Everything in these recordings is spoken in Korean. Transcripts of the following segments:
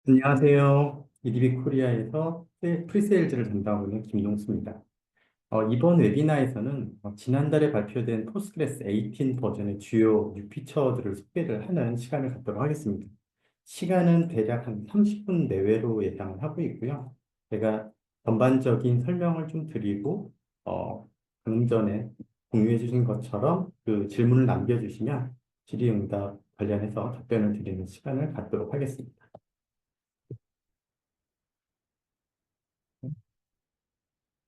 안녕하세요. 이디비 코리아에서 프리세일즈를 담당하고 있는 김동수입니다. 이번 웨비나에서는 지난달에 발표된 포스트그레스 18 버전의 주요 뉴피처들을 소개를 하는 시간을 갖도록 하겠습니다. 시간은 대략 한 30분 내외로 예상을 하고 있고요. 제가 전반적인 설명을 좀 드리고, 방금 전에 공유해 주신 것처럼 그 질문을 남겨주시면 질의응답 관련해서 답변을 드리는 시간을 갖도록 하겠습니다.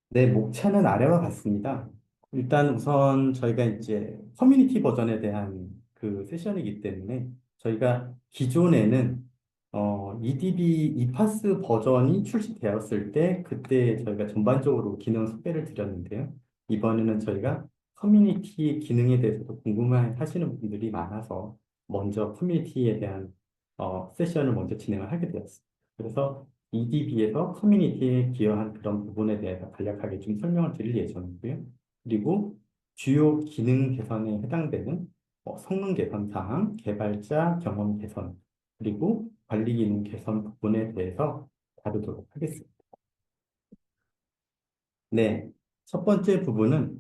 네, 목차는 아래와 같습니다. 일단 우선 저희가 이제 커뮤니티 버전에 대한 그 세션이기 때문에 저희가 기존에는 EDB 이파스 버전이 출시되었을 때 그때 저희가 전반적으로 기능 소개를 드렸는데요. 이번에는 저희가 커뮤니티 기능에 대해서도 궁금해 하시는 분들이 많아서 먼저 커뮤니티에 대한 세션을 먼저 진행을 하게 되었습니다. 그래서 EDB에서 커뮤니티에 기여한 그런 부분에 대해서 간략하게 좀 설명을 드릴 예정이고요. 그리고 주요 기능 개선에 해당되는 성능 개선 사항, 개발자 경험 개선, 그리고 관리 기능 개선 부분에 대해서 다루도록 하겠습니다. 네, 첫 번째 부분은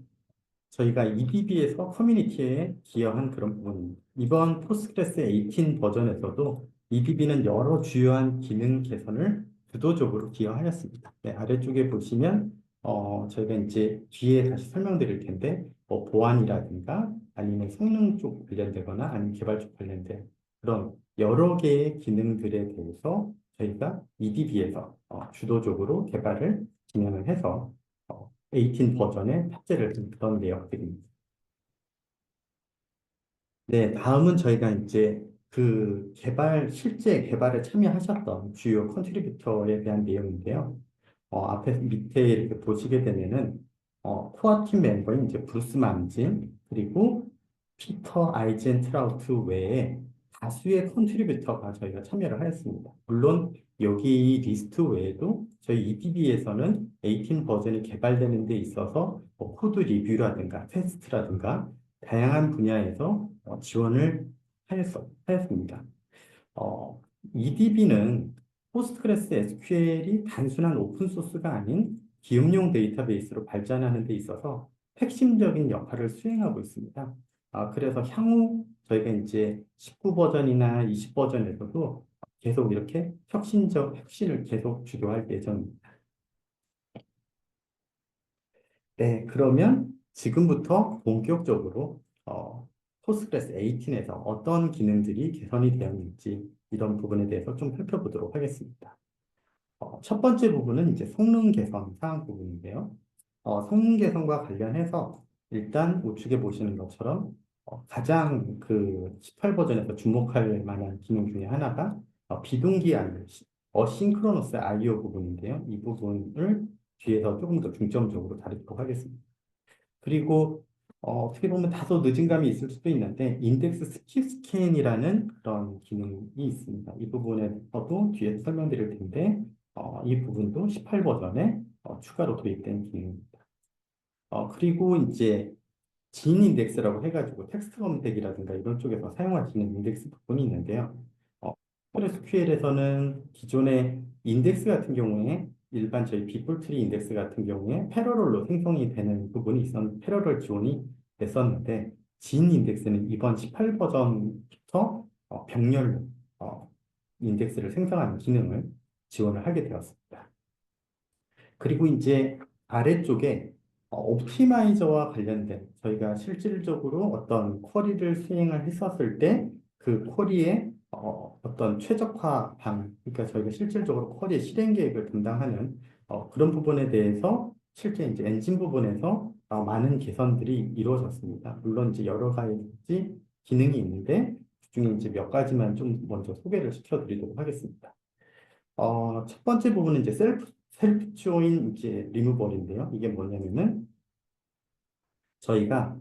저희가 EDB에서 커뮤니티에 기여한 그런 부분입니다. 이번 포스트그레스 18 버전에서도 EDB는 여러 주요한 기능 개선을 주도적으로 기여하였습니다. 네, 아래쪽에 보시면 저희가 이제 뒤에 다시 설명드릴 텐데 보안이라든가 아니면 성능 쪽 관련되거나 아니면 개발 쪽 관련된 그런 여러 개의 기능들에 대해서 저희가 EDB에서 주도적으로 개발을 진행을 해서 18 버전에 탑재를 한 그런 내역들입니다. 네, 다음은 저희가 이제 그 실제 개발에 참여하셨던 주요 컨트리뷰터에 대한 내용인데요. 앞에 밑에 이렇게 보시게 되면은, 코어 팀 멤버인 이제 브루스 만진, 그리고 피터 아이젠트라우트 외에 다수의 컨트리뷰터가 저희가 참여를 하였습니다. 물론 여기 이 리스트 외에도 저희 EDB에서는 18 버전이 개발되는 데 있어서 코드 리뷰라든가 테스트라든가 다양한 분야에서 지원을 하였습니다. 어, EDB는 포스트그레스 SQL이 단순한 오픈소스가 아닌 기업용 데이터베이스로 발전하는 데 있어서 핵심적인 역할을 수행하고 있습니다. 그래서 향후 저희가 이제 19 버전이나 20 버전에서도 계속 이렇게 혁신을 계속 주도할 예정입니다. 네, 그러면 지금부터 본격적으로 포스트그레스 18에서 어떤 기능들이 개선이 되었는지 이런 부분에 대해서 좀 살펴보도록 하겠습니다. 첫 번째 부분은 이제 성능 개선 사항 부분인데요. 성능 개선과 관련해서 일단 우측에 보시는 것처럼 가장 그 18 버전에서 주목할 만한 기능 중에 하나가 비동기 I/O, 어싱크로너스 I/O 부분인데요. 이 부분을 뒤에서 조금 더 중점적으로 다루도록 하겠습니다. 그리고 어떻게 보면 다소 늦은 감이 있을 수도 있는데 인덱스 스킵 스캔이라는 그런 기능이 있습니다. 이 부분에서도 뒤에 설명드릴 텐데 이 부분도 18 버전에 추가로 도입된 기능입니다. 그리고 이제 진 인덱스라고 해가지고 텍스트 검색이라든가 이런 쪽에서 사용하시는 인덱스 부분이 있는데요. PostgreSQL에서는 기존의 인덱스 같은 경우에 일반 저희 비폴트리 인덱스 같은 경우에 패러럴로 생성이 되는 부분이 패러럴 지원이 됐었는데 진 인덱스는 이번 18 버전부터 병렬로 인덱스를 생성하는 기능을 지원을 하게 되었습니다. 그리고 이제 아래쪽에 옵티마이저와 관련된 저희가 실질적으로 어떤 쿼리를 수행을 했었을 때 그 쿼리의 어떤 최적화 방, 그러니까 저희가 실질적으로 쿼리의 실행 계획을 담당하는 그런 부분에 대해서 실제 이제 엔진 부분에서 많은 개선들이 이루어졌습니다. 물론 이제 여러 가지 기능이 있는데 그중에 이제 몇 가지만 좀 먼저 소개를 시켜드리도록 하겠습니다. 첫 번째 부분은 이제 셀프 조인 이제 리무벌인데요. 이게 뭐냐면은 저희가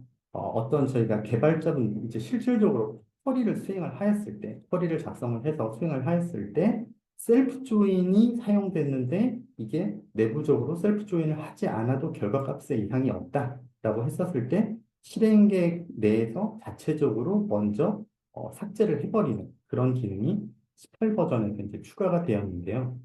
저희가 개발자분 이제 실질적으로 쿼리를 작성을 해서 수행을 하였을 때 셀프 조인이 사용됐는데 이게 내부적으로 셀프 조인을 하지 않아도 결과값에 이상이 없다라고 했었을 때 실행계획 내에서 자체적으로 먼저 삭제를 해버리는 그런 기능이 18 버전에서 이제 추가가 되었는데요.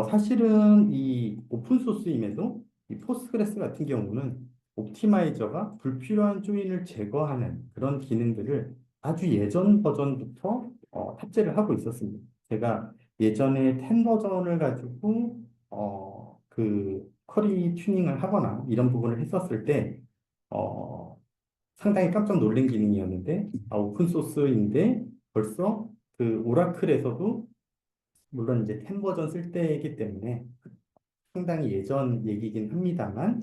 사실은 이 오픈소스임에도 이 포스트그레스 같은 경우는 옵티마이저가 불필요한 조인을 제거하는 그런 기능들을 아주 예전 버전부터 탑재를 하고 있었습니다. 제가 예전에 10 버전을 가지고 그 쿼리 튜닝을 하거나 이런 부분을 했었을 때 어, 상당히 깜짝 놀란 기능이었는데 오픈소스인데 벌써 그 오라클에서도 물론 이제 10 버전 쓸 때이기 때문에 상당히 예전 얘기긴 합니다만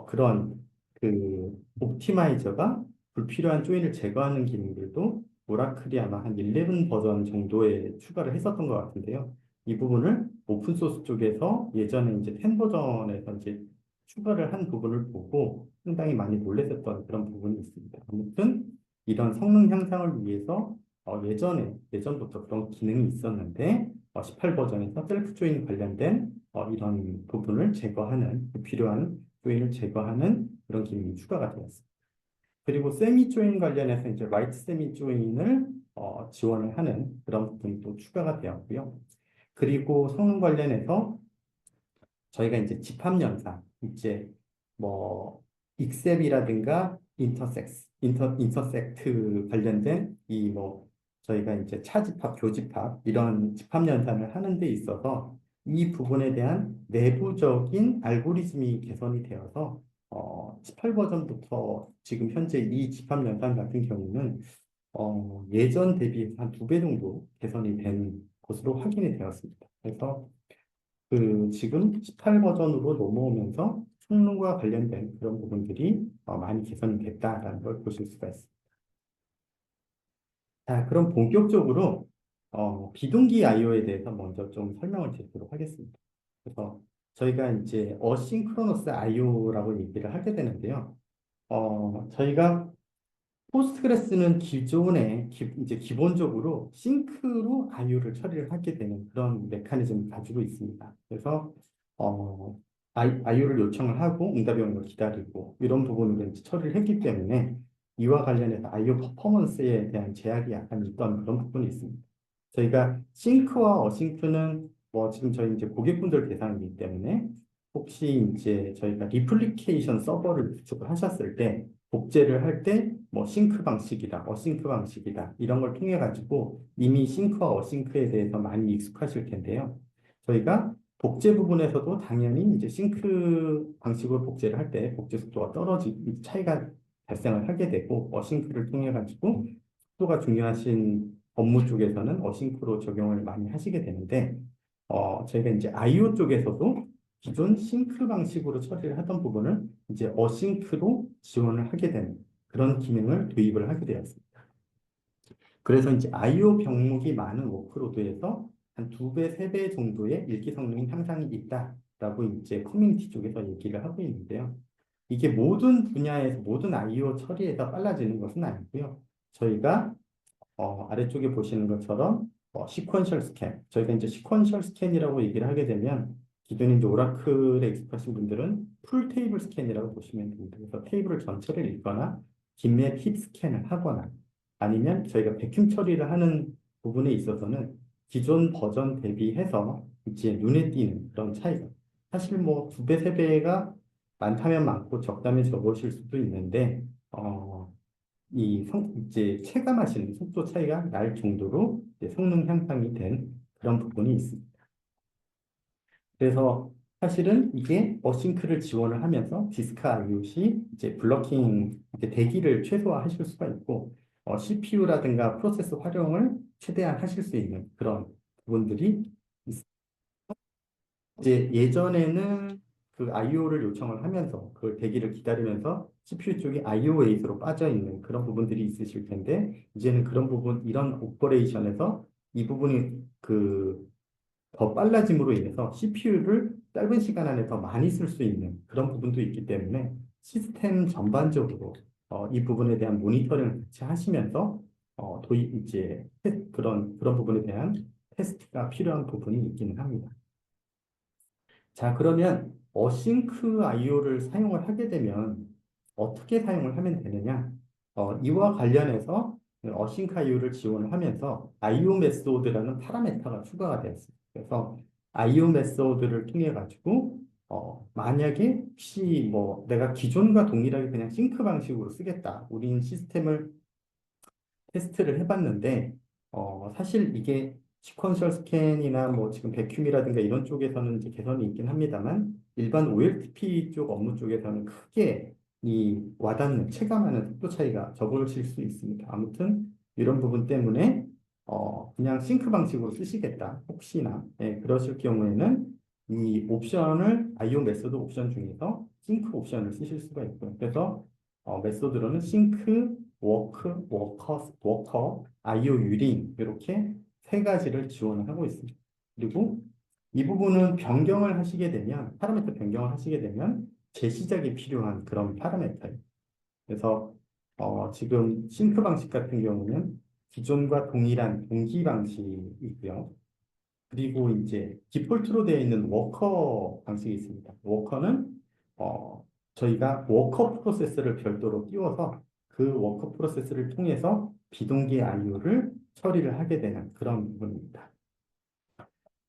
그런 그 옵티마이저가 불필요한 조인을 제거하는 기능들도 오라클이 아마 한 11 버전 정도에 추가를 했었던 것 같은데요. 이 부분을 오픈소스 쪽에서 예전에 이제 10 버전에서 이제 추가를 한 부분을 보고 상당히 많이 놀랐었던 그런 부분이 있습니다. 아무튼 이런 성능 향상을 위해서 예전부터 그런 기능이 있었는데 18 버전에서 셀프 조인 관련된 이런 부분을 제거하는 필요한 조인을 제거하는 그런 기능이 추가가 되었습니다. 그리고 세미 조인 관련해서 이제 라이트 세미 조인을 지원을 하는 그런 부분이 또 추가가 되었고요. 그리고 성능 관련해서 저희가 이제 집합 연산, 이제 뭐 익셉이라든가 인터섹트 관련된 이 뭐 저희가 이제 차집합, 교집합 이런 집합 연산을 하는 데 있어서 이 부분에 대한 내부적인 알고리즘이 개선이 되어서 18 버전부터 지금 현재 이 집합 연산 같은 경우는 예전 대비 한 2배 정도 개선이 된 것으로 확인이 되었습니다. 그래서 그 지금 18 버전으로 넘어오면서 성능과 관련된 그런 부분들이 많이 개선이 됐다라는 걸 보실 수가 있습니다. 자, 그럼 본격적으로 비동기 I/O에 대해서 먼저 좀 설명을 드리도록 하겠습니다. 그래서 저희가 이제 어싱크로너스 I/O라고 얘기를 하게 되는데요. 저희가 포스트그레스는 기존에 이제 기본적으로 싱크로 IO를 처리를 하게 되는 그런 메커니즘을 가지고 있습니다. 그래서 IO를 요청을 하고 응답이 오는 걸 기다리고 이런 부분을 이제 처리를 했기 때문에 이와 관련해서 IO 퍼포먼스에 대한 제약이 약간 있던 그런 부분이 있습니다. 저희가 싱크와 어싱크는 뭐 지금 저희 이제 고객분들 대상이기 때문에 혹시 이제 저희가 리플리케이션 서버를 구축을 하셨을 때 복제를 할 때 뭐 싱크 방식이다, 어싱크 방식이다 이런 걸 통해 가지고 이미 싱크와 어싱크에 대해서 많이 익숙하실 텐데요. 저희가 복제 부분에서도 당연히 이제 싱크 방식으로 복제를 할 때 복제 속도가 차이가 발생을 하게 되고 어싱크를 통해 가지고 속도가 중요하신 업무 쪽에서는 어싱크로 적용을 많이 하시게 되는데 저희가 이제 IO 쪽에서도 기존 싱크 방식으로 처리를 하던 부분을 이제 어싱크로 지원을 하게 되는 그런 기능을 도입을 하게 되었습니다. 그래서 이제 IO 병목이 많은 워크로드에서 한 2배, 3배 정도의 읽기 성능 향상이 있다라고 이제 커뮤니티 쪽에서 얘기를 하고 있는데요. 이게 모든 분야에서 모든 IO 처리에서 빨라지는 것은 아니고요. 저희가 아래쪽에 보시는 것처럼 시퀀셜 스캔. 저희가 이제 시퀀셜 스캔이라고 얘기를 하게 되면 기존에 이제 오라클에 익숙하신 분들은 풀 테이블 스캔이라고 보시면 됩니다. 그래서 테이블을 전체를 읽거나 김의 팁 스캔을 하거나 아니면 저희가 베큐um 처리를 하는 부분에 있어서는 기존 버전 대비해서 이제 눈에 띄는 그런 차이가 사실 뭐 2배, 3배가 많다면 많고 적다면 적으실 수도 있는데 이제 체감하시는 속도 차이가 날 정도로 이제 성능 향상이 된 그런 부분이 있습니다. 그래서 사실은 이게 어싱크를 지원을 하면서 디스크 IO시 이제 블러킹 이제 대기를 최소화하실 수가 있고 CPU라든가 프로세서 활용을 최대한 하실 수 있는 그런 부분들이 있습니다. 이제 예전에는 그 IO를 요청을 하면서 그 대기를 기다리면서 CPU 쪽이 IO 웨이트로 빠져 있는 그런 부분들이 있으실 텐데 이제는 그런 부분 이런 오퍼레이션에서 이 부분이 그 더 빨라짐으로 인해서 CPU를 짧은 시간 안에 더 많이 쓸 수 있는 그런 부분도 있기 때문에 시스템 전반적으로 이 부분에 대한 모니터링을 같이 하시면서 도입 이제 그런 부분에 대한 테스트가 필요한 부분이 있기는 합니다. 자, 그러면 어싱크 IO를 사용을 하게 되면 어떻게 사용을 하면 되느냐? 이와 관련해서 어싱크 IO를 지원을 하면서 IO 메소드라는 파라미터가 추가가 되었습니다. 그래서 IO 메소드를 통해 가지고 만약에 혹시 뭐 내가 기존과 동일하게 그냥 싱크 방식으로 쓰겠다. 우린 시스템을 테스트를 해봤는데 사실 이게 시퀀셜 스캔이나 뭐 지금 백큐이라든가 이런 쪽에서는 이제 개선이 있긴 합니다만 일반 OLTP 쪽 업무 쪽에서는 크게 이 와닿는 체감하는 속도 차이가 적으실 수 있습니다. 아무튼 이런 부분 때문에 그냥 싱크 방식으로 쓰시겠다. 혹시나 그러실 경우에는 이 옵션을 IO 메소드 옵션 중에서 싱크 옵션을 쓰실 수가 있고요. 그래서 메소드로는 싱크, 워커, IO 유링 이렇게 세 가지를 지원을 하고 있습니다. 그리고 이 부분은 변경을 하시게 되면 파라미터 변경을 하시게 되면 재시작이 필요한 그런 파라미터예요. 그래서 지금 싱크 방식 같은 경우는 기존과 동일한 동기 방식이고요. 그리고 이제 디폴트로 되어 있는 워커 방식이 있습니다. 워커는 저희가 워커 프로세스를 별도로 띄워서 그 워커 프로세스를 통해서 비동기 IO를 처리를 하게 되는 그런 부분입니다.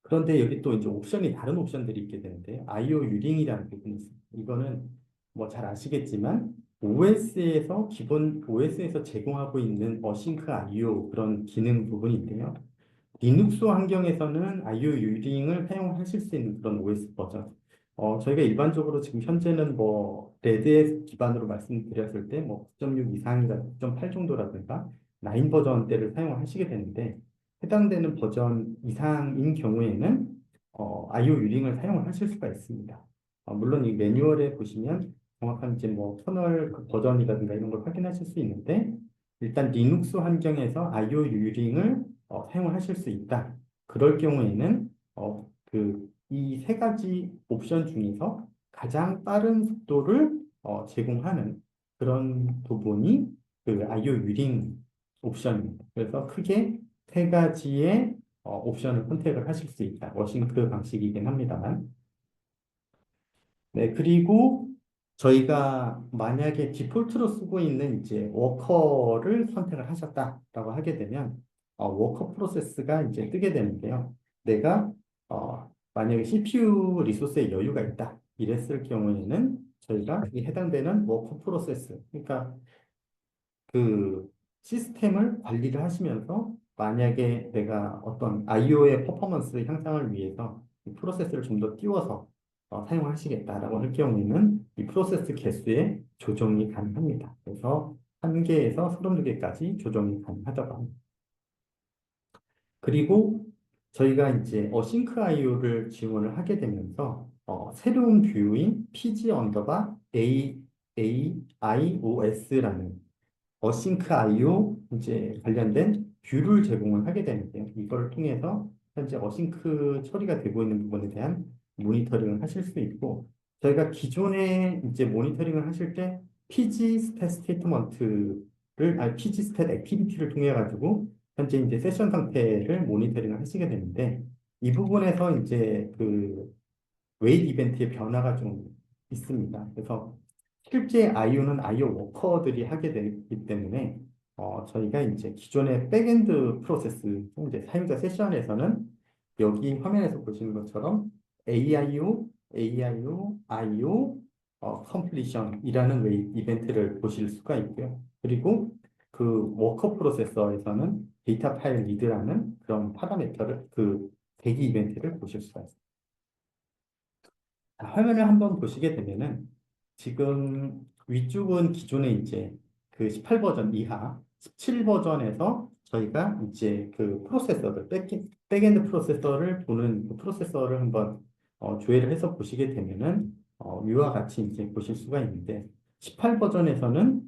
그런데 여기 또 이제 옵션이 다른 옵션들이 있게 되는데 IO 유링이라는 부분이 있습니다. 이거는 뭐 잘 아시겠지만 OS에서 기본 OS에서 제공하고 있는 어싱크 IO 그런 기능 부분인데요. 리눅스 환경에서는 IO 유링을 사용하실 수 있는 그런 OS 버전. 저희가 일반적으로 지금 현재는 뭐 레드에 기반으로 말씀드렸을 때 뭐 9.6 이상이라 9.8 정도라든가 9 버전대를 사용하시게 되는데 해당되는 버전 이상인 경우에는 IO 유링을 사용을 하실 수가 있습니다. 물론 이 매뉴얼에 보시면 정확한 이제 뭐 커널 그 버전이라든가 이런 걸 확인하실 수 있는데 일단 리눅스 환경에서 IO 유링을 사용을 하실 수 있다. 그럴 경우에는 이 세 가지 옵션 중에서 가장 빠른 속도를 제공하는 그런 부분이 그 IO 유링 옵션입니다. 그래서 크게 세 가지의 옵션을 선택을 하실 수 있다. 워싱크 방식이긴 합니다만. 네, 그리고 저희가 만약에 디폴트로 쓰고 있는 이제 워커를 선택을 하셨다라고 하게 되면 워커 프로세스가 이제 뜨게 되는데요. 내가 만약에 CPU 리소스에 여유가 있다 이랬을 경우에는 저희가 이 해당되는 워커 프로세스, 그러니까 그 시스템을 관리를 하시면서 만약에 내가 어떤 IO의 퍼포먼스 향상을 위해서 이 프로세스를 좀 더 띄워서 사용하시겠다라고 할 경우에는 이 프로세스 개수에 조정이 가능합니다. 그래서 1개에서 32개까지 조정이 가능하다고 합니다. 그리고 저희가 이제 어싱크 IO를 지원을 하게 되면서 새로운 뷰인 PG 언더바 AIOS라는 어싱크 IO 이제 관련된 뷰를 제공을 하게 되는데요. 이걸 통해서 현재 어싱크 처리가 되고 있는 부분에 대한 모니터링을 하실 수 있고 저희가 기존에 이제 모니터링을 하실 때 PG 스탯 스테이트먼트를 PG 스탯 액티비티를 통해 가지고 현재 이제 세션 상태를 모니터링을 하시게 되는데 이 부분에서 이제 그 웨이트 이벤트의 변화가 좀 있습니다. 그래서 실제 IO는 IO 워커들이 하게 되기 때문에 저희가 이제 기존의 백엔드 프로세스, 이제 사용자 세션에서는 여기 화면에서 보시는 것처럼 AIO, AIO, IO, completion이라는 웨이 이벤트를 보실 수가 있고요. 그리고 그 워커 프로세서에서는 데이터 파일 리드라는 그런 파라미터를 그 대기 이벤트를 보실 수가 있습니다. 자, 화면을 한번 보시게 되면은 지금 위쪽은 기존에 이제 그 18 버전 이하, 17 버전에서 저희가 이제 그 프로세서를 백엔드 프로세서를 보는 그 프로세서를 한번 조회를 해서 보시게 되면은 위와 같이 이제 보실 수가 있는데 18 버전에서는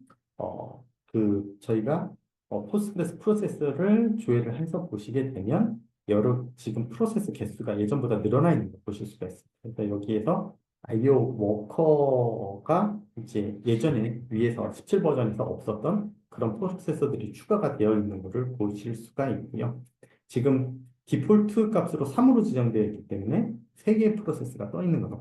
그 저희가 포스트그레스 프로세서를 조회를 해서 보시게 되면 여러 지금 프로세스 개수가 예전보다 늘어나 있는 걸 보실 수가 있습니다. 그래서 여기에서 IO 워커가 이제 예전에 위에서 17 버전에서 없었던 그런 프로세서들이 추가가 되어 있는 것을 보실 수가 있고요. 지금 디폴트 값으로 3으로 지정되어 있기 때문에 3개의 프로세스가 떠 있는 것을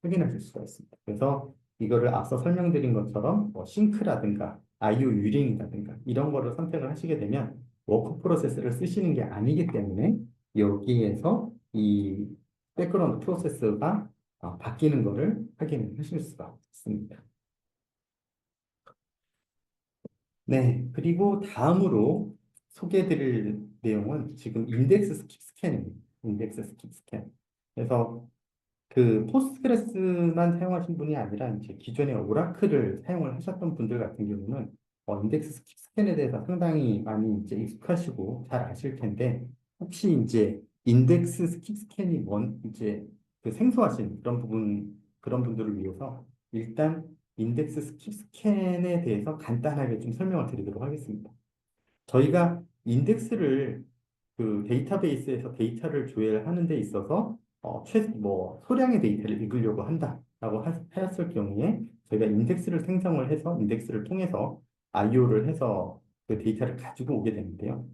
확인하실 수가 있습니다. 그래서 이거를 앞서 설명드린 것처럼 뭐 싱크라든가 IO 유링이라든가 이런 거를 선택을 하시게 되면 워크 프로세스를 쓰시는 게 아니기 때문에 여기에서 이 백그라운드 프로세스가 바뀌는 거를 확인하실 수가 있습니다. 네, 그리고 다음으로 소개해드릴 내용은 지금 인덱스 스킵 스캔입니다. 인덱스 스킵 스캔. 그래서 그 포스트그레스만 사용하신 분이 아니라 이제 기존에 오라클을 사용을 하셨던 분들 같은 경우는 인덱스 스킵 스캔에 대해서 상당히 많이 이제 익숙하시고 잘 아실 텐데 혹시 이제 인덱스 스킵 스캔이 뭔 이제 그 생소하신 그런 분들을 위해서 일단 인덱스 스킵 스캔에 대해서 간단하게 좀 설명을 드리도록 하겠습니다. 저희가 인덱스를 그 데이터베이스에서 데이터를 조회하는 데 있어서 소량의 데이터를 읽으려고 한다라고 하였을 경우에 저희가 인덱스를 생성을 해서 인덱스를 통해서 IO를 해서 그 데이터를 가지고 오게 되는데요.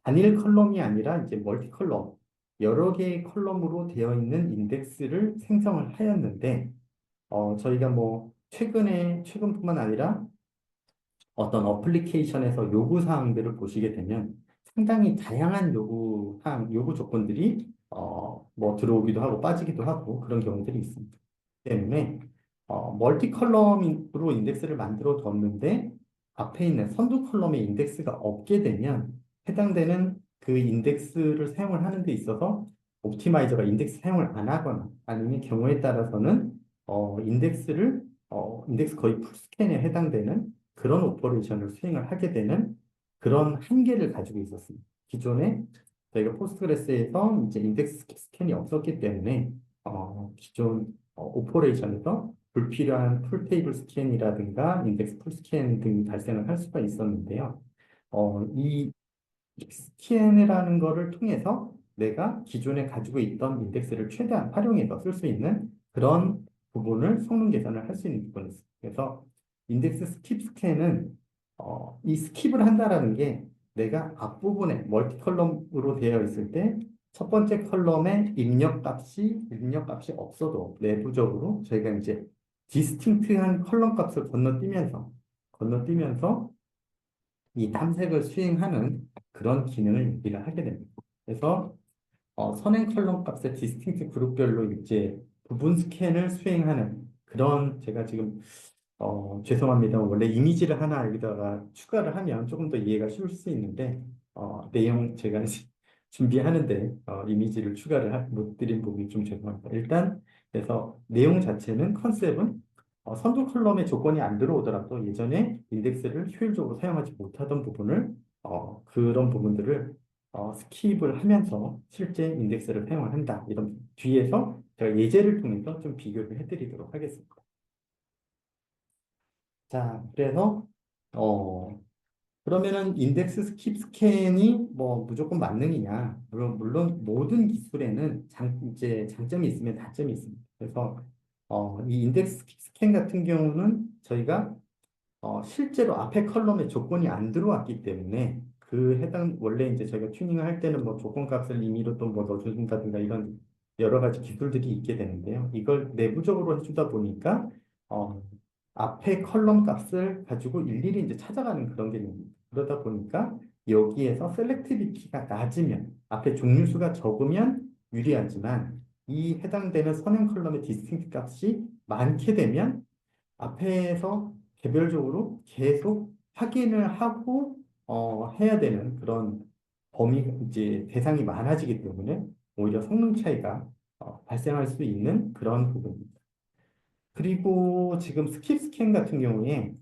단일 컬럼이 아니라 이제 멀티 컬럼 여러 개의 컬럼으로 되어 있는 인덱스를 생성을 하였는데 저희가 뭐 최근뿐만 아니라 어떤 어플리케이션에서 요구 사항들을 보시게 되면 상당히 다양한 요구 조건들이 뭐 들어오기도 하고 빠지기도 하고 그런 경우들이 있습니다. 때문에 멀티 컬럼으로 인덱스를 만들어 뒀는데 앞에 있는 선두 컬럼에 인덱스가 없게 되면 해당되는 그 인덱스를 사용을 하는 데 있어서 옵티마이저가 인덱스 사용을 안 하거나 아니면 경우에 따라서는 인덱스 거의 풀스캔에 해당되는 그런 오퍼레이션을 수행을 하게 되는 그런 한계를 가지고 있었습니다. 기존에 저희가 포스트그레스에서 이제 인덱스 스캔이 없었기 때문에 기존 오퍼레이션에서 불필요한 풀 테이블 스캔이라든가 인덱스 풀 스캔 등이 발생을 할 수가 있었는데요. 이 스캔이라는 거를 통해서 내가 기존에 가지고 있던 인덱스를 최대한 활용해서 쓸 수 있는 그런 부분을 성능 개선을 할 수 있는 부분이 있습니다. 그래서 인덱스 스킵 스캔은 이 스킵을 한다라는 게 내가 앞부분에 멀티 컬럼으로 되어 있을 때 첫 번째 컬럼에 입력값이 없어도 내부적으로 저희가 이제 디스팅트한 컬럼 값을 건너뛰면서 이 탐색을 수행하는 그런 기능을 얘기를 하게 됩니다. 그래서 선행 컬럼 값의 디스팅트 그룹별로 이제 부분 스캔을 수행하는 그런 제가 지금 죄송합니다. 원래 이미지를 하나 여기다가 추가를 하면 조금 더 이해가 쉬울 수 있는데 내용 제가 준비하는데 이미지를 못 드린 부분이 좀 죄송합니다. 일단 그래서 내용 자체는 컨셉은 선두 컬럼에 조건이 안 들어오더라도 예전에 인덱스를 효율적으로 사용하지 못하던 부분을 그런 부분들을 스킵을 하면서 실제 인덱스를 사용을 한다. 이런 뒤에서 제가 예제를 통해서 좀 비교를 해드리도록 하겠습니다. 자, 그래서 어, 그러면은 인덱스 스킵 스캔이 뭐 무조건 만능이냐? 물론 모든 기술에는 이제 장점이 있으면 단점이 있습니다. 그래서 이 인덱스 스킵 스캔 같은 경우는 저희가 실제로 앞에 컬럼에 조건이 안 들어왔기 때문에 원래 이제 저희가 튜닝을 할 때는 뭐 조건 값을 임의로 또 뭐 넣어준다든가 이런 여러 가지 기술들이 있게 되는데요. 이걸 내부적으로 해주다 보니까 어, 앞에 컬럼 값을 가지고 일일이 이제 찾아가는 그런 개념입니다. 그러다 보니까 여기에서 셀렉티비티가 낮으면 앞에 종류수가 적으면 유리하지만 이 해당되는 선행 컬럼의 디스팅트 값이 많게 되면 앞에서 개별적으로 계속 확인을 하고 해야 되는 그런 이제 대상이 많아지기 때문에 오히려 성능 차이가 발생할 수 있는 그런 부분입니다. 그리고 지금 스킵 스캔 같은 경우에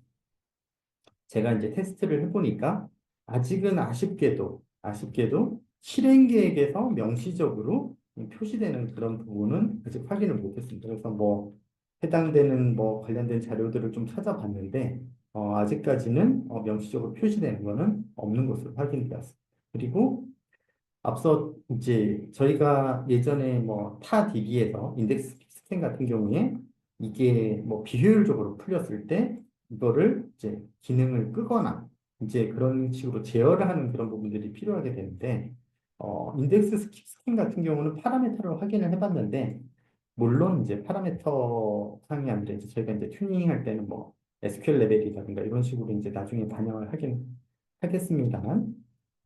제가 이제 테스트를 해보니까 아직은 아쉽게도 실행 계획에서 명시적으로 표시되는 그런 부분은 아직 확인을 못했습니다. 그래서 뭐 해당되는 뭐 관련된 자료들을 좀 찾아봤는데 아직까지는 명시적으로 표시되는 것은 없는 것으로 확인되었습니다. 그리고 앞서 이제 저희가 예전에 뭐 타 DB에서 인덱스 스캔 같은 경우에 이게 뭐 비효율적으로 풀렸을 때 이거를 이제 기능을 끄거나 이제 그런 식으로 제어를 하는 그런 부분들이 필요하게 되는데 인덱스 스캔 같은 경우는 파라미터를 확인을 해봤는데 물론 이제 파라미터 상이 아니라 이제 저희가 이제 튜닝할 때는 뭐 SQL 레벨이라든가 이런 식으로 이제 나중에 반영을 하긴 하겠습니다만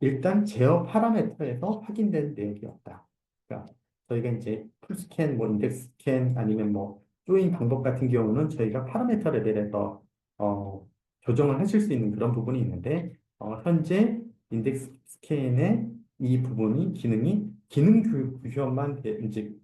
일단 제어 파라미터에서 확인된 내역이 없다. 그러니까 저희가 이제 풀스캔, 뭐 인덱스 스캔 아니면 뭐 조인 방법 같은 경우는 저희가 파라미터 레벨에서 조정을 하실 수 있는 그런 부분이 있는데 현재 인덱스 스캔의 이 부분이 기능 구현만 이제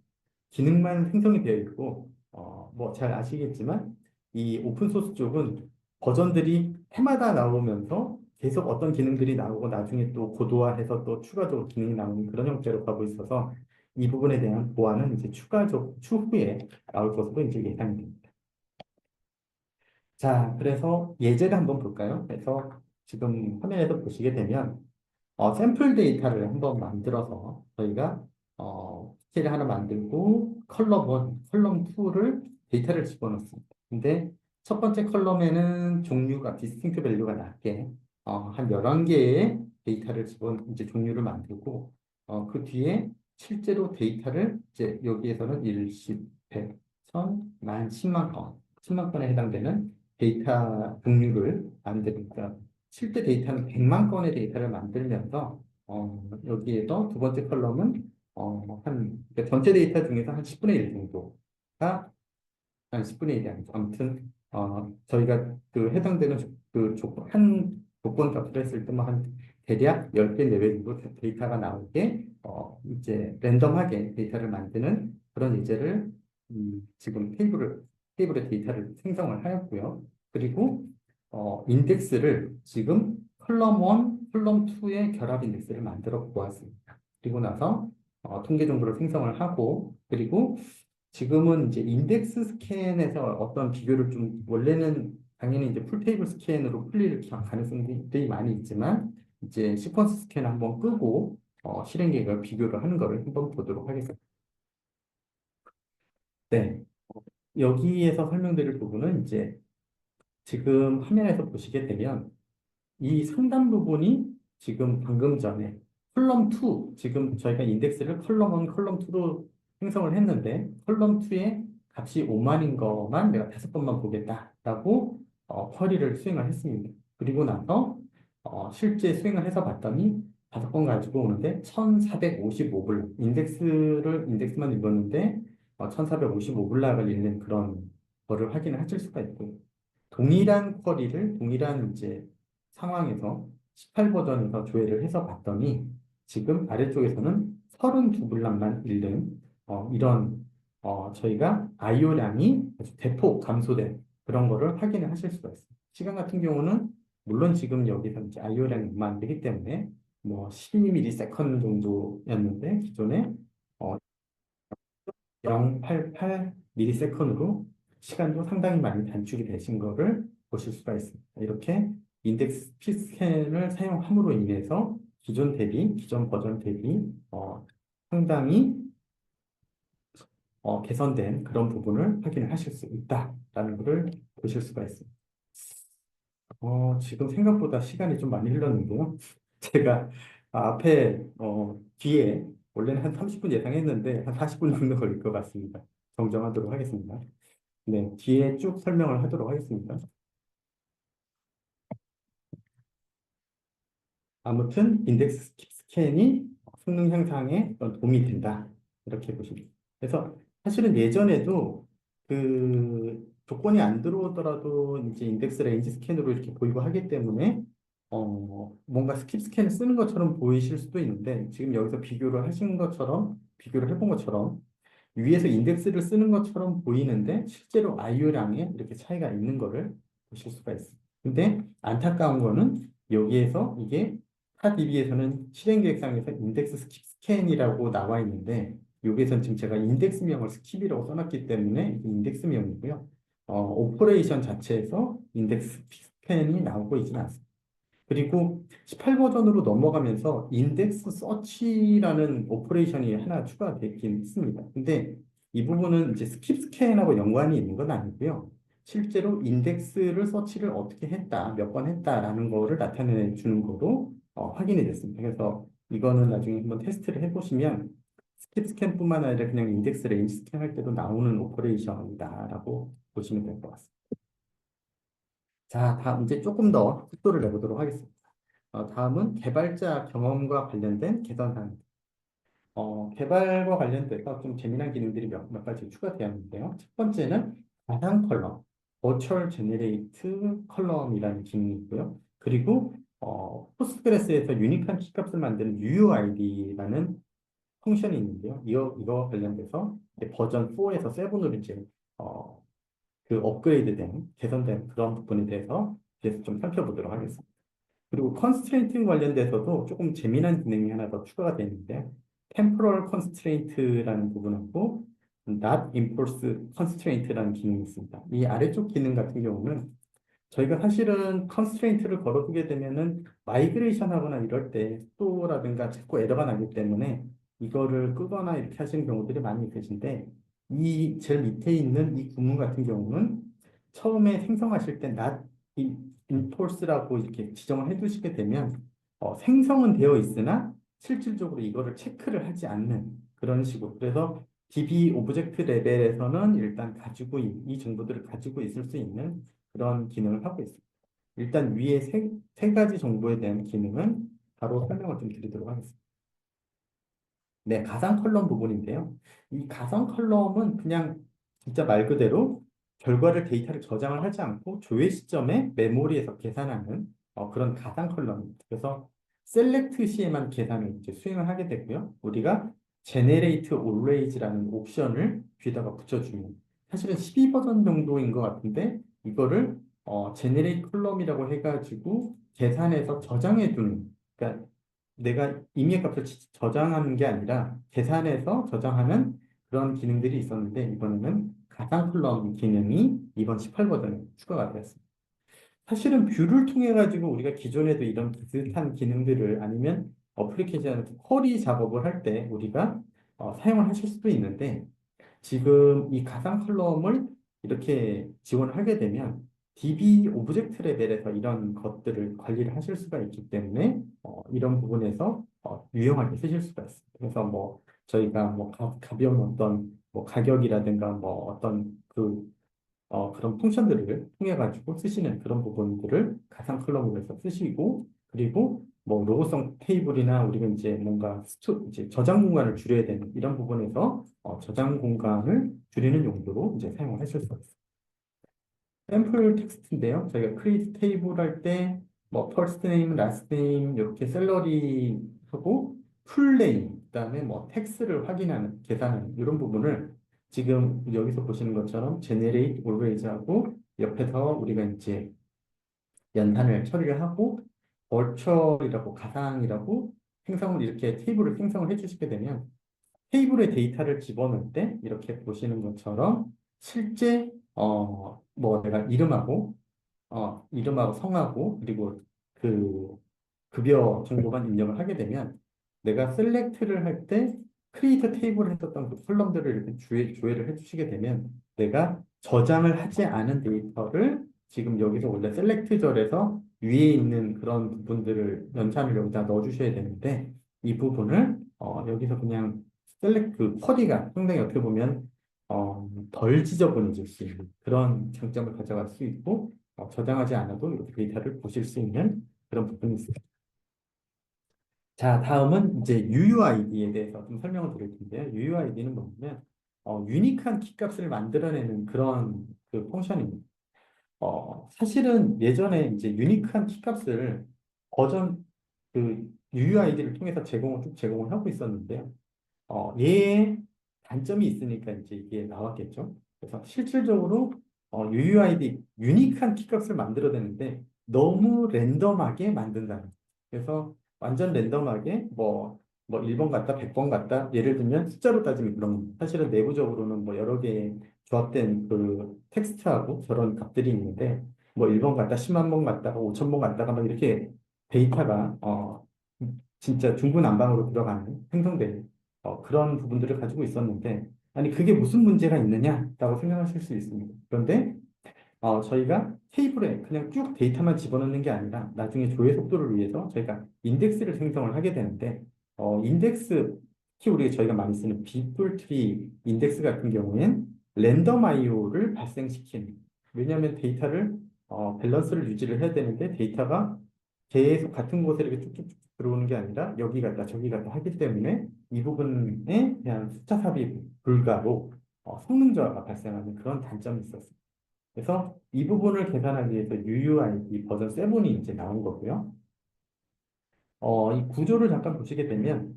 기능만 생성이 되어 있고 뭐 잘 아시겠지만 이 오픈 소스 쪽은 버전들이 해마다 나오면서 계속 어떤 기능들이 나오고 나중에 또 고도화해서 또 추가적으로 기능이 나오는 그런 형태로 가고 있어서 이 부분에 대한 보완은 이제 추후에 나올 것으로 이제 예상이 됩니다. 자, 그래서 예제를 한번 볼까요? 그래서 지금 화면에서 보시게 되면 샘플 데이터를 한번 만들어서 저희가 스케일 하나 만들고 컬럼 1, 컬럼 2를 데이터를 집어넣습니다. 근데 첫 번째 컬럼에는 종류가 디스팅트 밸류가 낮게 한 11개의 데이터를 이제 종류를 만들고 그 뒤에 실제로 데이터를 이제 여기에서는 1, 10, 100, 1000, 만, 10만 건, 10만 건에 해당되는 데이터 종류를 만드니까 실제 데이터는 100만 건의 데이터를 만들면서 여기에서 두 번째 컬럼은 그러니까 전체 데이터 중에서 한 10분의 1 정도가 한 10분의 1이 아니죠. 아무튼 저희가 그 해당되는 한 조건 값을 했을 때만 한 대략 10개 내외 정도 데이터가 나오게 이제 랜덤하게 데이터를 만드는 그런 예제를 지금 테이블의 데이터를 생성을 하였고요. 그리고 인덱스를 지금 컬럼 1, 컬럼 2의 결합 인덱스를 만들어 보았습니다. 그리고 나서 통계 정보를 생성을 하고 그리고 지금은 이제 인덱스 스캔에서 어떤 비교를 좀 원래는 당연히 이제 풀 테이블 스캔으로 풀릴 가능성들이 많이 있지만 이제 시퀀스 스캔 한번 끄고 실행 계획을 비교를 하는 거를 한번 보도록 하겠습니다. 네, 여기에서 설명드릴 부분은 이제 지금 화면에서 보시게 되면 이 상단 부분이 지금 방금 전에 컬럼 2, 지금 저희가 인덱스를 컬럼 1, 컬럼 2로 생성을 했는데 컬럼 2의 값이 5만인 것만 내가 5번만 보겠다라고 쿼리를 수행을 했습니다. 그리고 나서 실제 수행을 해서 봤더니 5번 가지고 오는데 1455불 인덱스만 읽었는데 1455불락을 읽는 그런 거를 확인을 하실 수가 있고요. 동일한 쿼리를 동일한 이제 상황에서 18 버전에서 조회를 해서 봤더니 지금 아래쪽에서는 32블락만 읽는 이런 저희가 IO량이 아주 대폭 감소된 그런 거를 확인을 하실 수가 있습니다. 시간 같은 경우는 물론 지금 여기서 이제 IO량이 얼마 안 되기 때문에 뭐 12ms 정도였는데 기존에 0.88ms으로 시간도 상당히 많이 단축이 되신 거를 보실 수가 있습니다. 이렇게 인덱스 피스캔을 사용함으로 인해서 기존 버전 대비 상당히 개선된 그런 부분을 확인을 하실 수 있다라는 것을 보실 수가 있습니다. 지금 생각보다 시간이 좀 많이 흘렀는데요. 제가 앞에 뒤에 원래는 한 30분 예상했는데 한 40분 정도 걸릴 것 같습니다. 정정하도록 하겠습니다. 네, 뒤에 쭉 설명을 하도록 하겠습니다. 아무튼 인덱스 스캔이 성능 향상에 어떤 도움이 된다. 이렇게 보시면 됩니다. 그래서 사실은 예전에도 그 조건이 안 들어오더라도 이제 인덱스 레인지 스캔으로 이렇게 보이고 하기 때문에 뭔가 스킵 스캔을 쓰는 것처럼 보이실 수도 있는데 지금 여기서 비교를 해본 것처럼 위에서 인덱스를 쓰는 것처럼 보이는데 실제로 IO량에 이렇게 차이가 있는 거를 보실 수가 있습니다. 근데 안타까운 거는 여기에서 이게 핫DB에서는 실행 계획상에서 인덱스 스킵 스캔이라고 나와 있는데 여기에서는 지금 제가 인덱스명을 스킵이라고 써놨기 때문에 이게 인덱스명이고요. 오퍼레이션 자체에서 인덱스 스캔이 나오고 있지는 않습니다. 그리고 18 버전으로 넘어가면서 인덱스 서치라는 오퍼레이션이 하나 추가되긴 했습니다. 근데 이 부분은 이제 스킵 스캔하고 연관이 있는 건 아니고요. 실제로 인덱스를 서치를 어떻게 했다, 몇 번 했다라는 거를 나타내 주는 거로 확인이 됐습니다. 그래서 이거는 나중에 한번 테스트를 해보시면 스킵 스캔뿐만 아니라 그냥 인덱스 레인지 스캔 할 때도 나오는 오퍼레이션이다라고 보시면 될 것 같습니다. 자, 다음 이제 조금 더 속도를 내보도록 하겠습니다. 다음은 개발자 경험과 관련된 개선 사항. 개발과 관련돼서 좀 재미난 기능들이 몇 가지 추가되었는데요. 첫 번째는 가상 컬럼, 버추얼 제너레이트 컬럼이라는 기능이 있고요. 그리고 포스트그레스에서 유니크한 키값을 만드는 UUID라는 펑션이 있는데요. 이거 관련돼서 이제 버전 4에서 7으로 이제 어, 그 업그레이드된 개선된 그런 부분에 대해서 좀 살펴보도록 하겠습니다. 그리고 컨스트레인트 관련돼서도 조금 재미난 기능이 하나 더 추가가 되는데 temporal constraint라는 부분하고 not enforce constraint라는 기능이 있습니다. 이 아래쪽 기능 같은 경우는 저희가 사실은 컨스트레인트를 걸어두게 되면은 마이그레이션 하거나 이럴 때 속도라든가 자꾸 에러가 나기 때문에 이거를 끄거나 이렇게 하시는 경우들이 많이 있으신데 이 제일 밑에 있는 이 구문 같은 경우는 처음에 생성하실 때 not enforce라고 이렇게 지정을 해두시게 되면 생성은 되어 있으나 실질적으로 이거를 체크를 하지 않는 그런 식으로 그래서 DB 오브젝트 레벨에서는 일단 이 정보들을 가지고 있을 수 있는 그런 기능을 하고 있습니다. 일단 위에 세 가지 정보에 대한 기능은 바로 설명을 좀 드리도록 하겠습니다. 네, 가상 컬럼 부분인데요. 이 가상 컬럼은 그냥 진짜 말 그대로 데이터를 저장을 하지 않고 조회 시점에 메모리에서 계산하는 그런 가상 컬럼입니다. 그래서 셀렉트 시에만 계산을 이제 수행을 하게 되고요. 우리가 generate always라는 옵션을 뒤에다가 붙여주면 사실은 12 버전 정도인 것 같은데 이거를 generate 컬럼이라고 해가지고 계산해서 저장해 두는 그러니까 내가 임의의 값을 저장하는 게 아니라 계산해서 저장하는 그런 기능들이 있었는데 이번에는 가상 콜럼 기능이 이번 18 버전에 추가가 되었습니다. 사실은 뷰를 통해 가지고 우리가 기존에도 이런 비슷한 기능들을 아니면 어플리케이션 쿼리 작업을 할 때 우리가 사용을 하실 수도 있는데 지금 이 가상 컬럼을 이렇게 지원을 하게 되면 DB 오브젝트 레벨에서 이런 것들을 관리를 하실 수가 있기 때문에 이런 부분에서 유용하게 쓰실 수가 있습니다. 그래서 뭐 저희가 뭐 가벼운 어떤 뭐 가격이라든가 뭐 어떤 그런 펑션들을 통해 가지고 쓰시는 그런 부분들을 가상 컬럼으로 해서 쓰시고 그리고 뭐 로고성 테이블이나 우리가 이제 뭔가 이제 저장 공간을 줄여야 되는 이런 부분에서 저장 공간을 줄이는 용도로 이제 사용을 하실 수가 있습니다. 샘플 텍스트인데요. 저희가 create 테이블 할 때 뭐 first name, last name 이렇게 샐러리 하고 풀 네임 그다음에 뭐 텍스를 확인하는 계산하는 이런 부분을 지금 여기서 보시는 것처럼 generate always 하고 옆에서 우리가 이제 연산을 처리를 하고 버추얼이라고 가상이라고 생성을 이렇게 테이블을 생성을 해주시게 되면 테이블에 데이터를 집어넣을 때 이렇게 보시는 것처럼 실제 뭐 내가 이름하고 성하고 그리고 그 급여 정보만 입력을 하게 되면 내가 셀렉트를 할 때 크리에이터 테이블을 했었던 그 컬럼들을 이렇게 조회를 해주시게 되면 내가 저장을 하지 않은 데이터를 지금 여기서 원래 셀렉트절에서 위에 있는 그런 부분들을 연산을 여기다 넣어주셔야 되는데 이 부분을 여기서 그냥 셀렉트 쿼리가 상당히 어떻게 보면 덜 지저분해질 수 있는 그런 장점을 가져갈 수 있고 저장하지 않아도 이렇게 데이터를 보실 수 있는 그런 부분이 있습니다. 자, 다음은 이제 UUID에 대해서 좀 설명을 드릴 텐데요. UUID는 뭐냐면 유니크한 키값을 만들어내는 그런 그 펑션입니다. 사실은 예전에 이제 유니크한 키값을 버전 UUID를 통해서 쭉 제공을 하고 있었는데요. 얘의 단점이 있으니까 이제 이게 나왔겠죠. 그래서 실질적으로 UUID 유니크한 키값을 만들어내는데 너무 랜덤하게 만든다는. 그래서 완전 랜덤하게 뭐 1번 같다, 100번 같다. 예를 들면 숫자로 따지면 그런 겁니다. 사실은 내부적으로는 뭐 여러 개의 조합된 그 텍스트하고 저런 값들이 있는데 뭐 1번 같다, 10만 번 같다가 5천 번 같다가 막 이렇게 데이터가 진짜 중구난방으로 들어가는 생성되는 그런 부분들을 가지고 있었는데, 아니, 그게 무슨 문제가 있느냐라고 생각하실 수 있습니다. 그런데 저희가 테이블에 그냥 쭉 데이터만 집어넣는 게 아니라 나중에 조회 속도를 위해서 저희가 인덱스를 생성을 하게 되는데, 특히 저희가 많이 쓰는 비풀트리 인덱스 같은 경우엔 랜덤 IO를 발생시키는, 왜냐하면 데이터를 밸런스를 유지를 해야 되는데 데이터가 계속 같은 곳에 이렇게 쭉쭉쭉 들어오는 게 아니라 여기 갔다 저기 갔다 하기 때문에 이 부분에 대한 숫자 삽입 불가로 성능 저하가 발생하는 그런 단점이 있었어요. 그래서 이 부분을 계산하기 위해서 UUID 버전 7이 이제 나온 거고요. 이 구조를 잠깐 보시게 되면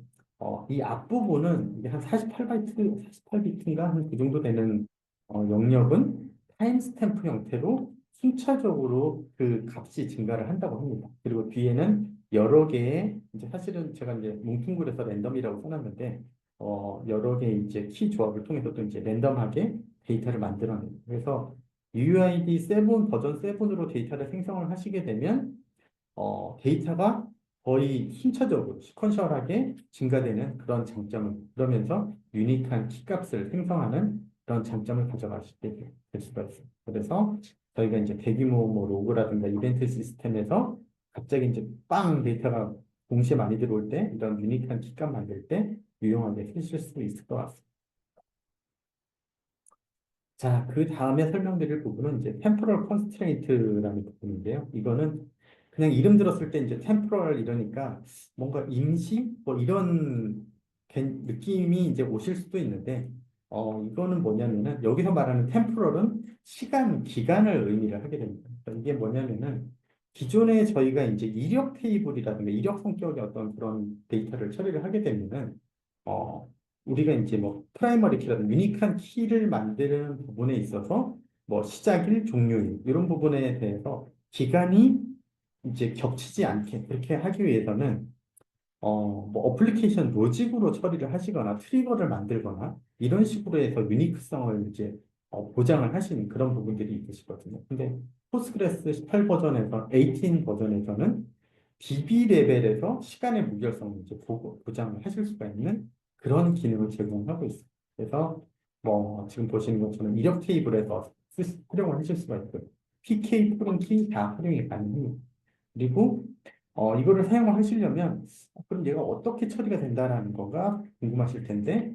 이 앞부분은 이게 한 48바이트, 48비트인가 한 그 정도 되는 영역은 타임스탬프 형태로 순차적으로 그 값이 증가를 한다고 합니다. 그리고 뒤에는 여러 개의 이제 사실은 제가 이제 뭉뚱그려서 랜덤이라고 써놨는데 여러 개의 이제 키 조합을 통해서 또 이제 랜덤하게 데이터를 만들어내요. 그래서 UUID 7 버전 7으로 데이터를 생성을 하시게 되면 데이터가 거의 순차적으로 시퀀셜하게 증가되는 그런 장점을 그러면서 유니크한 키값을 생성하는 그런 장점을 가져가시게 될 수가 있어요. 그래서 저희가 이제 대규모 뭐 로그라든가 이벤트 시스템에서 갑자기 이제 빵 데이터가 동시에 많이 들어올 때 이런 유니크한 키값 만들 때 유용하게 쓰실 수 있을 것 같습니다. 자, 그 다음에 설명드릴 부분은 이제 temporal constraint라는 부분인데요. 이거는 그냥 이름 들었을 때 이제 temporal 이러니까 뭔가 임시 뭐 이런 느낌이 이제 오실 수도 있는데 이거는 뭐냐면은 여기서 말하는 temporal은 시간, 기간을 의미를 하게 됩니다. 그러니까 이게 뭐냐면은 기존에 저희가 이제 이력 테이블이라든가 이력 성격의 어떤 그런 데이터를 처리를 하게 되면은 어, 우리가 이제 뭐 프라이머리 키라든가 유니크한 키를 만드는 부분에 있어서 뭐 시작일, 종료일 이런 부분에 대해서 기간이 이제 겹치지 않게 그렇게 하기 위해서는 뭐 어플리케이션 로직으로 처리를 하시거나 트리거를 만들거나 이런 식으로 해서 유니크성을 이제 보장을 하시는 그런 부분들이 있으시거든요. 근데 포스트그레스 18 버전에서 18 버전에서는 DB 레벨에서 시간의 무결성을 이제 보장을 하실 수가 있는 그런 기능을 제공하고 있어요. 그래서 뭐 지금 보시는 것처럼 이력 테이블에서 활용을 하실 수가 있고요. PK, 프론키 다 활용이 가능합니다. 그리고 이거를 사용을 하시려면 그럼 얘가 어떻게 처리가 된다라는 거가 궁금하실 텐데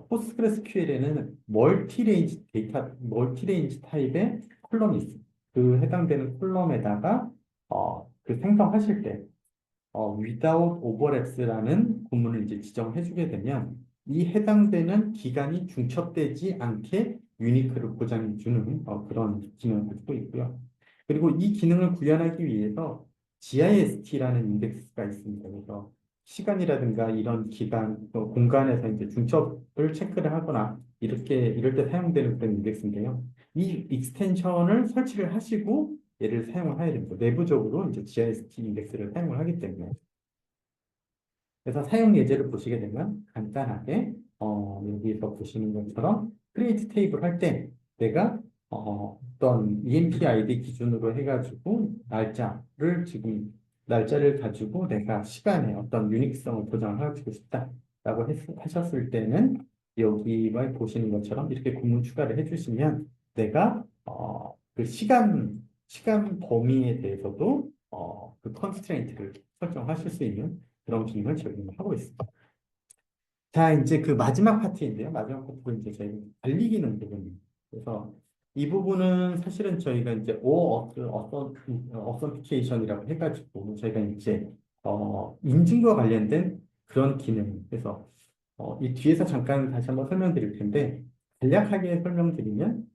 포스트그레스QL에는 멀티레인지 데이터, 멀티레인지 타입의 콜럼이 있습니다. 그 해당되는 콜럼에다가 그 생성하실 때 without overlaps라는 구문을 이제 지정해 주게 되면 이 해당되는 기간이 중첩되지 않게 유니크를 보장해 주는 그런 기능을 가지고 있고요. 그리고 이 기능을 구현하기 위해서 GIST라는 인덱스가 있습니다. 그래서 시간이라든가 이런 기간, 또 공간에서 이제 중첩을 체크를 하거나 이럴 때 사용되는 그런 인덱스인데요. 이 익스텐션을 설치를 하시고 얘를 사용을 해야 됩니다. 내부적으로 이제 GIST 인덱스를 사용을 하기 때문에. 그래서 사용 예제를 보시게 되면 간단하게 여기서 보시는 것처럼 크리에이트 테이블 할 때 내가 어떤 EMP 아이디 기준으로 해가지고 날짜를 가지고 내가 시간에 어떤 유닉성을 보장하고 싶다라고 하셨을 때는 여기만 보시는 것처럼 이렇게 구문 추가를 해주시면 내가 그 시간 범위에 대해서도 그 컨스트레인트를 설정하실 수 있는 그런 기능을 제공하고 있습니다. 자, 이제 그 마지막 파트인데요. 마지막 파트는 이제 저희 관리 기능 부분입니다. 그래서 이 부분은 사실은 저희가 이제 어선피케이션이라고 해가지고 저희가 이제 인증과 관련된 그런 기능. 그래서 이 뒤에서 잠깐 다시 한번 설명드릴 텐데 간략하게 설명드리면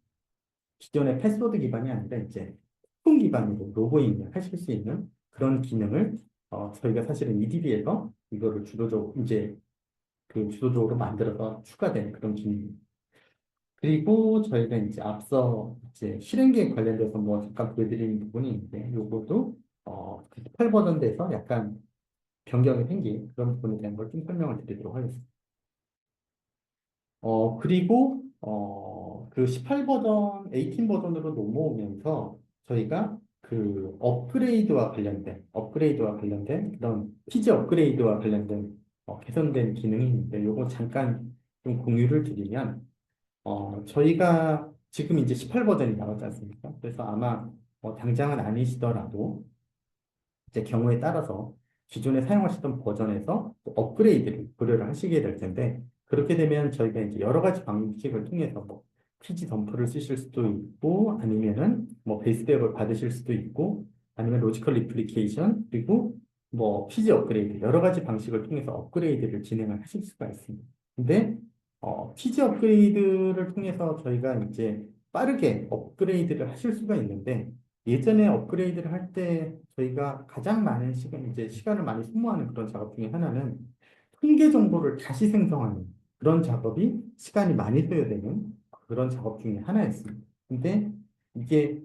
기존의 패스워드 기반이 아니라 이제 쿠폰 기반으로 로그인을 하실 수 있는 그런 기능을 저희가 사실은 EDB에서 이거를 주도적으로 이제 그 주도적으로 만들어서 추가된 그런 기능입니다. 그리고 저희가 이제 앞서 이제 실행 계획 관련돼서 뭐 잠깐 보여드리는 부분이 있는데 요것도 18 버전 돼서 약간 변경이 생긴 그런 부분에 대한 걸 좀 설명을 드리도록 하겠습니다. 그리고 그 18 버전, 18 버전으로 넘어오면서 저희가 그 업그레이드와 관련된 그런 피지 업그레이드와 관련된 개선된 기능이 있는데 요거 잠깐 좀 공유를 드리면 저희가 지금 이제 18 버전이 나왔지 않습니까? 그래서 아마 당장은 아니시더라도 이제 경우에 따라서 기존에 사용하시던 버전에서 또 업그레이드를 고려를 하시게 될 텐데 그렇게 되면 저희가 이제 여러 가지 방식을 통해서 뭐 피지 덤프를 쓰실 수도 있고, 아니면은 뭐 베이스 백업을 받으실 수도 있고, 아니면 로지컬 리플리케이션, 그리고 뭐 피지 업그레이드, 여러 가지 방식을 통해서 업그레이드를 진행을 하실 수가 있습니다. 근데 피지 업그레이드를 통해서 저희가 이제 빠르게 업그레이드를 하실 수가 있는데, 예전에 업그레이드를 할 때 저희가 가장 많은 시간, 이제 시간을 많이 소모하는 그런 작업 중에 하나는 통계 정보를 다시 생성하는 그런 작업이 시간이 많이 소요되는 그런 작업 중에 하나였습니다. 근데 이게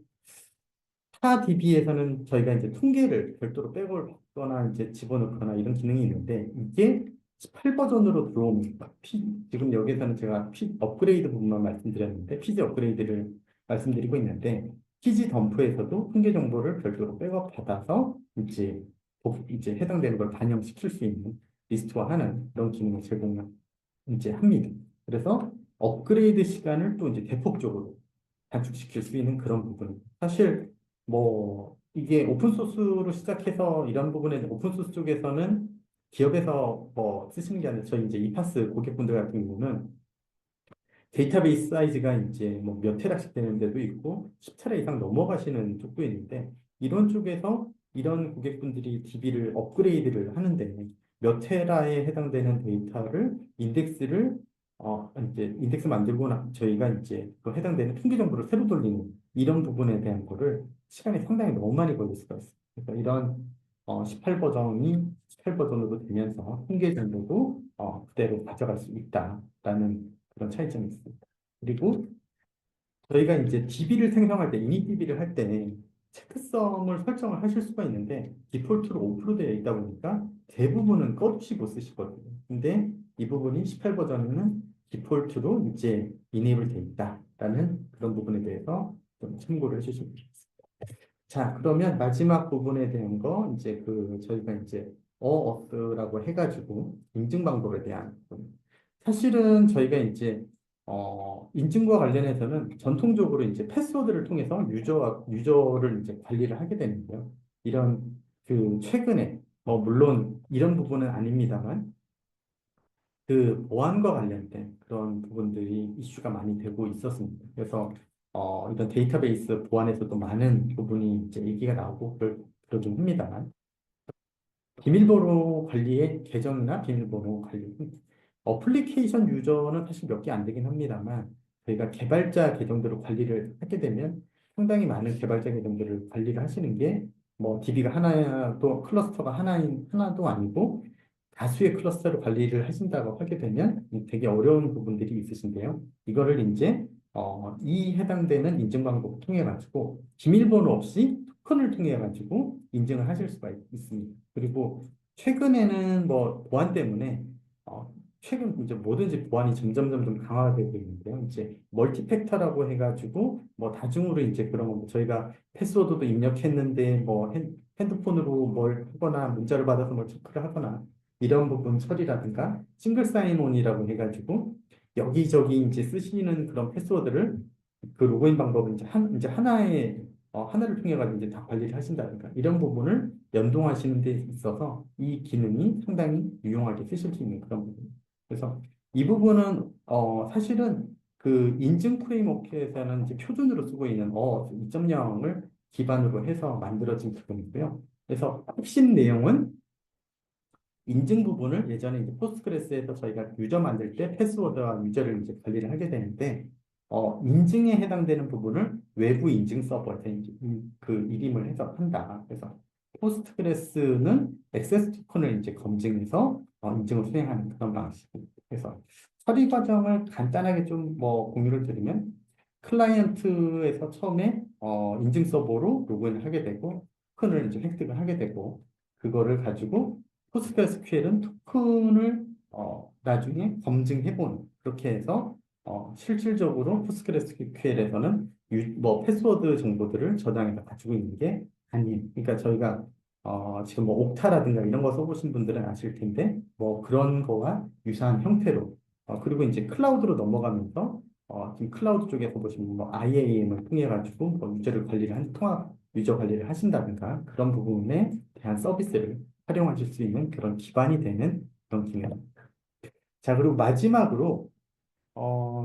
타 DB에서는 저희가 이제 통계를 별도로 백업을 받거나 이제 집어넣거나 이런 기능이 있는데 이게 18 버전으로 들어옵니다. 지금 여기서는 제가 업그레이드 부분만 말씀드렸는데 피지 업그레이드를 말씀드리고 있는데 피지 덤프에서도 통계 정보를 별도로 백업 받아서 이제 해당되는 걸 반영시킬 수 있는 리스트화하는 그런 기능을 제공을 이제 합니다. 그래서 업그레이드 시간을 또 이제 대폭적으로 단축시킬 수 있는 그런 부분. 사실 뭐 이게 오픈 소스로 시작해서 이런 부분에 오픈 소스 쪽에서는 기업에서 뭐 쓰시는 게 아니라 저희 이제 이파스 고객분들 같은 경우는 데이터베이스 사이즈가 이제 뭐 몇 테라씩 되는 데도 있고 10테라 이상 넘어가시는 쪽도 있는데 이런 쪽에서 이런 고객분들이 DB를 업그레이드를 하는데 몇 테라에 해당되는 데이터를 이제 인덱스 만들고 저희가 이제 그 해당되는 통계 정보를 새로 돌리는 이런 부분에 대한 거를 시간이 상당히 너무 많이 걸릴 수가 있어요. 그래서 이런 18 버전이 18 버전으로 되면서 통계 정보도 그대로 가져갈 수 있다라는 그런 차이점이 있습니다. 그리고 저희가 이제 DB를 생성할 때, 이닛 DB를 할 때 체크성을 설정을 하실 수가 있는데 디폴트로 오프로 되어 있다 보니까 대부분은 꺼두시고 쓰시거든요. 근데 이 부분이 18 버전에는 디폴트로 이제 이네이블 되어 있다라는 그런 부분에 대해서 좀 참고를 해주시면 좋겠습니다. 자, 그러면 마지막 부분에 대한 거, 이제 저희가 이제 어어스라고 해가지고, 인증 방법에 대한, 사실은 저희가 이제, 인증과 관련해서는 전통적으로 이제 패스워드를 통해서 유저를 이제 관리를 하게 되는데요. 이런, 최근에, 물론 이런 부분은 아닙니다만, 보안과 관련된 그런 부분들이 이슈가 많이 되고 있었습니다. 그래서 이런 데이터베이스 보안에서도 많은 부분이 이제 얘기가 나오고 그러긴 합니다만 비밀번호 관리의 계정이나 비밀번호 관리 어플리케이션 유저는 사실 몇 개 안 되긴 합니다만 저희가 개발자 계정들을 관리를 하게 되면 상당히 많은 개발자 계정들을 관리를 하시는 게 뭐 DB가 하나도 클러스터가 하나도 아니고 다수의 클러스터를 관리를 하신다고 하게 되면 되게 어려운 부분들이 있으신데요. 이거를 이제 이 해당되는 인증 방법을 통해 가지고 비밀번호 없이 토큰을 통해 가지고 인증을 하실 수가 있습니다. 그리고 최근에는 뭐 보안 때문에 최근 이제 뭐든지 보안이 점점 강화가 되고 있는데요. 이제 멀티팩터라고 해가지고 뭐 다중으로 이제 그런 거 저희가 패스워드도 입력했는데 뭐 핸드폰으로 뭘 하거나 문자를 받아서 뭘 체크를 하거나 이런 부분 처리라든가 싱글 사인온이라고 해가지고 여기저기 이제 쓰시는 그런 패스워드를 그 로그인 방법은 이제 하나를 통해 가지고 이제 다 관리를 하신다든가 이런 부분을 연동하시는 데 있어서 이 기능이 상당히 유용하게 쓰실 수 있는 그런 부분. 그래서 이 부분은 사실은 그 인증 프레임워크에서는 이제 표준으로 쓰고 있는 2.0을 기반으로 해서 만들어진 부분이고요. 그래서 핵심 내용은 인증 부분을 예전에 이제 포스트그레스에서 저희가 유저 만들 때 패스워드와 유저를 이제 관리를 하게 되는데 인증에 해당되는 부분을 외부 인증 서버에서 이제 그 이름을 해서 한다. 그래서 포스트그레스는 액세스 토큰을 이제 검증해서 인증을 수행하는 그런 방식입니다. 그래서 처리 과정을 간단하게 좀 뭐 공유를 드리면 클라이언트에서 처음에 인증 서버로 로그인을 하게 되고 토큰을 이제 획득을 하게 되고 그거를 가지고 포스트그레스QL은 토큰을 나중에 검증해보는 그렇게 해서 실질적으로 포스트그레스QL에서는 뭐 패스워드 정보들을 저장해서 가지고 있는 게 아니에요. 그러니까 저희가 지금 뭐 옥타라든가 이런 거 써보신 분들은 아실 텐데 뭐 그런 거와 유사한 형태로 그리고 이제 클라우드로 넘어가면서 지금 클라우드 쪽에서 보시면 뭐 IAM을 통해 가지고 뭐 유저를 관리를 한 통합 유저 관리를 하신다든가 그런 부분에 대한 서비스를 활용하실 수 있는 그런 기반이 되는 그런 기능입니다. 자, 그리고 마지막으로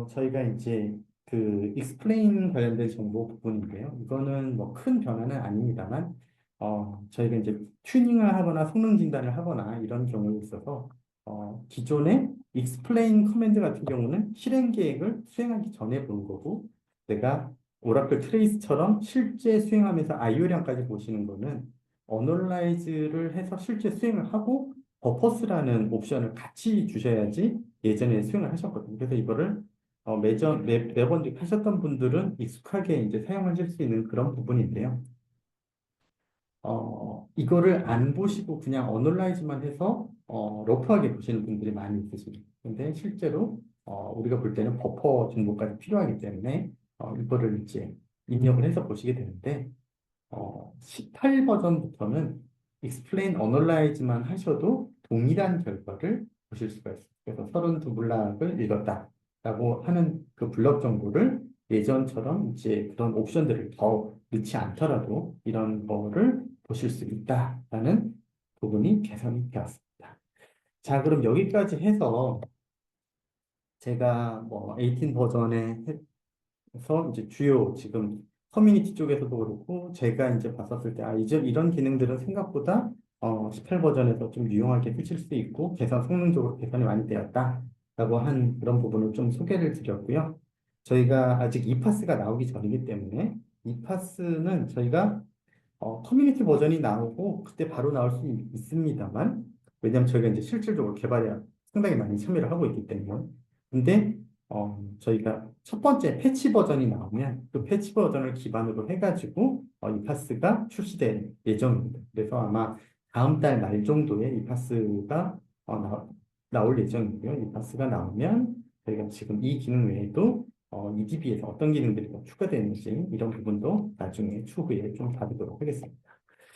저희가 이제 그 explain 관련된 정보 부분인데요. 이거는 뭐 큰 변화는 아닙니다만, 저희가 이제 튜닝을 하거나 성능 진단을 하거나 이런 경우에 있어서 기존의 explain 커맨드 같은 경우는 실행 계획을 수행하기 전에 보는 거고, 내가 오라클 트레이스처럼 실제 수행하면서 IO량까지 보시는 거는 어널라이즈를 해서 실제 수행을 하고 버퍼스라는 옵션을 같이 주셔야지 예전에 수행을 하셨거든요. 그래서 이거를 매번 이렇게 하셨던 분들은 익숙하게 이제 사용하실 수 있는 그런 부분인데요. 이거를 안 보시고 그냥 어널라이즈만 해서 러프하게 보시는 분들이 많이 있으십니다. 근데 실제로 우리가 볼 때는 버퍼 정보까지 필요하기 때문에 이거를 이제 입력을 해서 보시게 되는데 18 버전부터는 explain analyze만 하셔도 동일한 결과를 보실 수가 있어요. 그래서 32문락을 읽었다라고 하는 그 블럭 정보를 예전처럼 이제 그런 옵션들을 더 넣지 않더라도 이런 거를 보실 수 있다라는 부분이 개선이 되었습니다. 자, 그럼 여기까지 해서 제가 뭐 18 버전에 그래서 이제 주요 지금 커뮤니티 쪽에서도 그렇고 제가 이제 봤었을 때 이제 이런 기능들은 생각보다 18 버전에서 좀 유용하게 쓰실 수 있고 성능적으로 개선이 많이 되었다라고 한 그런 부분을 좀 소개를 드렸고요. 저희가 아직 이파스가 나오기 전이기 때문에 이파스는 저희가 커뮤니티 버전이 나오고 그때 바로 나올 수 있습니다만 왜냐하면 저희가 이제 실질적으로 개발에 상당히 많이 참여를 하고 있기 때문에 근데 저희가 첫 번째 패치 버전이 나오면 그 패치 버전을 기반으로 해가지고 이 파스가 출시될 예정입니다. 그래서 아마 다음 달 말 정도에 이 파스가 나올 예정이고요. 이 파스가 나오면 저희가 지금 이 기능 외에도 EDB에서 어떤 기능들이 더 추가되는지 이런 부분도 나중에 추후에 좀 다루도록 하겠습니다.